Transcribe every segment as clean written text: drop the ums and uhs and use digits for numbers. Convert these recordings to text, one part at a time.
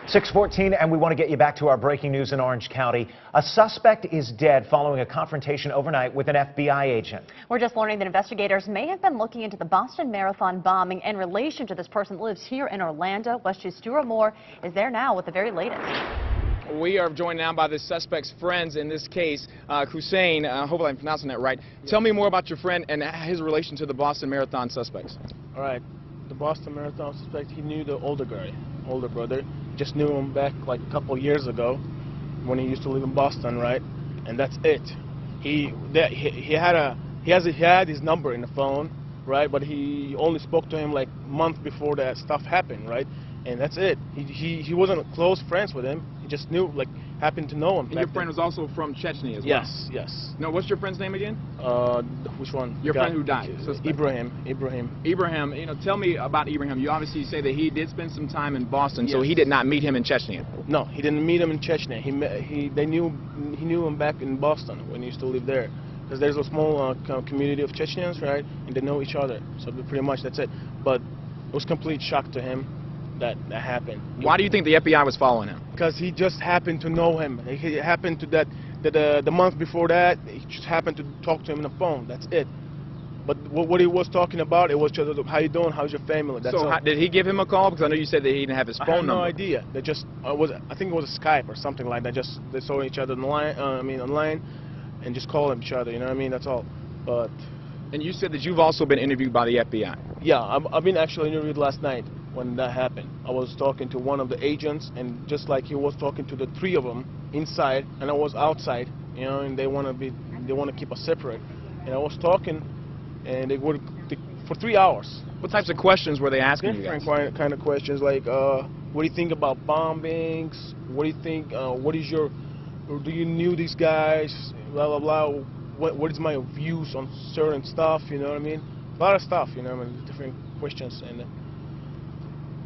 6:14, and we want to get you back to our breaking news in Orange County. A suspect is dead following a confrontation overnight with an FBI agent. We're just learning that investigators may have been looking into the Boston Marathon bombing in relation to this person that lives here in Orlando. West 2's Stuart Moore is there now with the very latest. We are joined now by the suspect's friends in this case, Hussein. Hopefully I'm pronouncing that right. Tell me more about your friend and his relation to the Boston Marathon suspects. All right. The Boston Marathon suspect, he knew the older guy, older brother. Just knew him back like a couple years ago when he used to live in Boston, right? And that's it. He had his number in the phone, right? But he only spoke to him like a month before that stuff happened, right? And that's it. He wasn't close friends with him. He just knew, like, happened to know him. And your friend was also from Chechnya as well? Yes, yes. No, what's your friend's name again? Which one? Your friend who died. Ibrahim. Ibrahim, you know, tell me about Ibrahim. You obviously say that he did spend some time in Boston, so Yes. he did not meet him in Chechnya. No, he didn't meet him in Chechnya. He knew him back in Boston when he used to live there. Because there's a small community of Chechens, right? And they know each other. So pretty much that's it. But it was complete shock to him that happened. Why do you think the FBI was following him? Because he just happened to know him. He happened to the month before that, he just happened to talk to him on the phone. That's it. But what he was talking about, it was just, how you doing, how's your family? That's so all. did he give him a call? Because I know you said that he didn't have his phone I have number. no idea. They just I think it was a Skype or something like that. Just they saw each other online, and just called each other. You know what I mean? That's all. But And you said that you've also been interviewed by the FBI. yeah, I've been actually interviewed last night when that happened. I was talking to one of the agents, and just like he was talking to the three of them inside, and I was outside. You know, and they want to keep us separate. And I was talking, and for 3 hours. What types of questions were they asking you guys? Different kind of questions like, what do you think about bombings? What do you think? What is your? Do you knew these guys? Blah blah blah. What is my views on certain stuff? You know what I mean? A lot of stuff. You know, I mean, different questions. And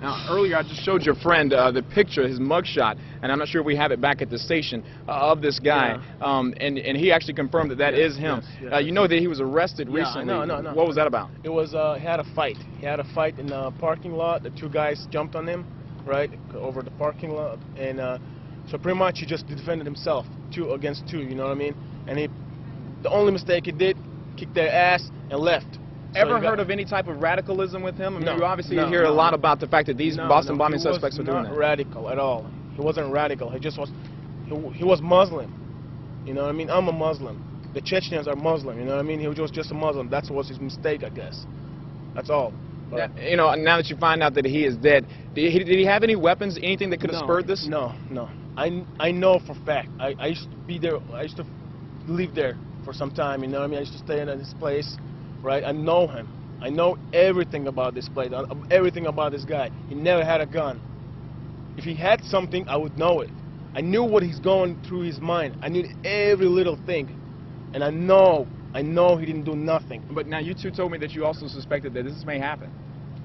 Now, earlier I just showed your friend the picture, his mugshot, and I'm not sure if we have it back at the station, of this guy. Yeah. And he actually confirmed that that is him. Yes. You know that he was arrested recently. No. What was that about? it was he had a fight. He had a fight in the parking lot. The two guys jumped on him, right, over the parking lot, and so pretty much he just defended himself, 2 against 2. You know what I mean? And the only mistake he did, kicked their ass and left. So Ever heard of any type of radicalism with him? I mean, No, you obviously no, hear a no. lot about the fact that these Boston bombing he was suspects are doing not that. radical at all. He wasn't radical. He just was. He was Muslim. You know what I mean? I'm a Muslim. The Chechens are Muslim. You know what I mean? He was just a Muslim. That was his mistake, I guess. That's all. But You know, now that you find out that he is dead, did he have any weapons, anything that could have spurred this? No. I know for a fact. I used to be there. I used to live there for some time. You know what I mean? I used to stay in this place, right? I know him. I know everything about this place, everything about this guy. He never had a gun. If he had something, I would know it. I knew what he's going through his mind. I knew every little thing. And I know he didn't do nothing. But now you two told me that you also suspected that this may happen.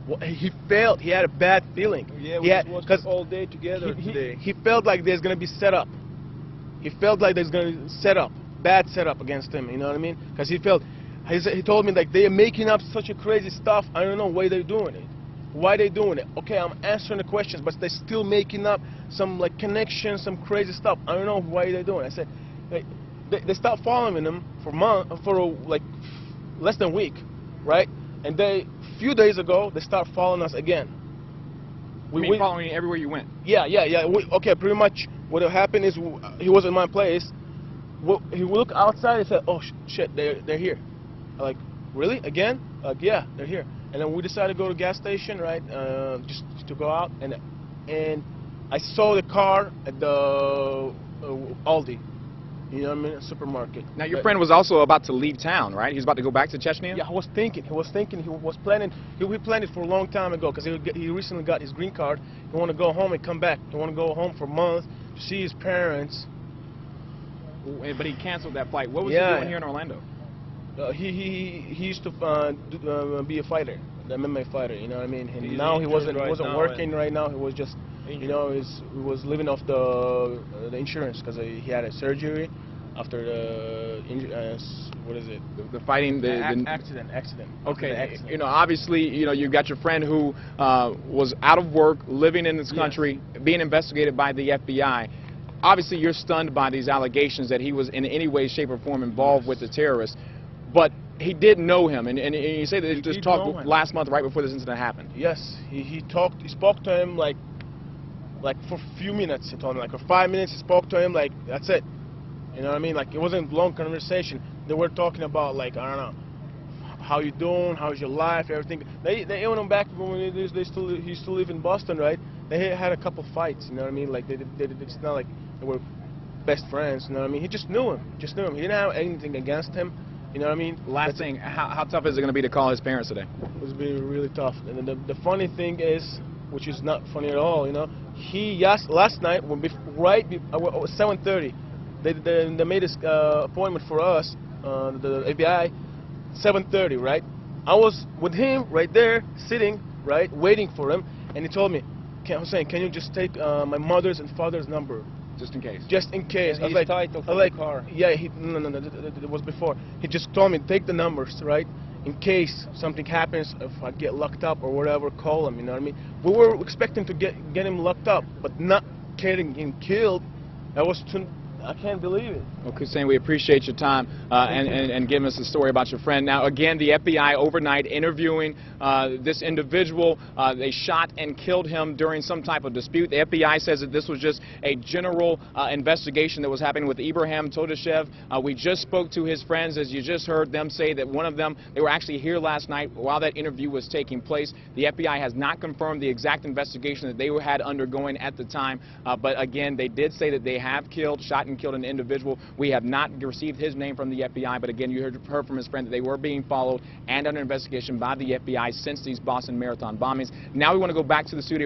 Well, he felt, he had a bad feeling. Yeah, we just watched all day together today. He felt like there's going to be set up. He felt like there's going to be bad setup against him, you know what I mean? Because he told me like they're making up such a crazy stuff. I don't know why they're doing it. Why they doing it? Okay, I'm answering the questions, but they're still making up some like connections, some crazy stuff. I don't know why they're doing it. I said, they stopped following him for like less than a week, right? And a few days ago, they start following us again. We following you everywhere you went. Yeah. Okay, pretty much what happened is he was in my place. He looked outside and said, "Oh shit, they're here." I'm like, really? Again? Like, yeah, they're here. And then we decided to go to a gas station, right? Just to go out, and I saw the car at the Aldi. You know what I mean? Supermarket. Now your friend was also about to leave town, right? He was about to go back to Chechnya? Yeah, he was planning. He planned it for a long time ago because he recently got his green card. He want to go home and come back. He want to go home for a month to see his parents. But he canceled that flight. What was he doing here in Orlando? He used to be a fighter, the MMA fighter. You know what I mean? And He's now he wasn't now, working right now. He was just, you know, he was living off the insurance because he had a surgery, after the what is it? The fighting, Accident. Okay, The accident. you know, obviously, you know, you've got your friend who was out of work, living in this country, being investigated by the FBI. Obviously, you're stunned by these allegations that he was in any way, shape, or form involved with the terrorists. But he did know him, and you say that he just did know talked him. last month, right before this incident happened. Yes, he spoke to him like for a few minutes. He told me like for 5 minutes. He spoke to him like that's it. You know what I mean? Like it wasn't a long conversation. They were talking about like I don't know, how you doing, how's your life, everything. They even him back when he still live in Boston, right? They had a couple fights. You know what I mean? Like it's not like they were best friends. You know what I mean? He just knew him. He didn't have anything against him. You know what I mean? Last thing, how tough is it going to be to call his parents today? It was really tough. And the funny thing is, which is not funny at all, you know, last night, when 7:30, they made this appointment for us, the FBI, 7:30, right? I was with him right there, sitting, right, waiting for him, and he told me, Hussein, can you just take my mother's and father's number? Just in case. Just in case. And his title for the car. Yeah, no, it was before. He just told me, take the numbers, right? In case something happens, if I get locked up or whatever, call him, you know what I mean? We were expecting to get him locked up, but not getting him killed. I can't believe it. Well, Hussein, we appreciate your time and giving us the story about your friend. Now, again, the FBI overnight interviewing this individual. They shot and killed him during some type of dispute. The FBI says that this was just a general investigation that was happening with Ibrahim Todashev. We just spoke to his friends, as you just heard them say that one of them, they were actually here last night while that interview was taking place. The FBI has not confirmed the exact investigation that they had undergoing at the time, but again, they did say that they have shot and killed an individual. We have not received his name from the FBI, but again, you heard from his friend that they were being followed and under investigation by the FBI since these Boston Marathon bombings. Now we want to go back to the studio.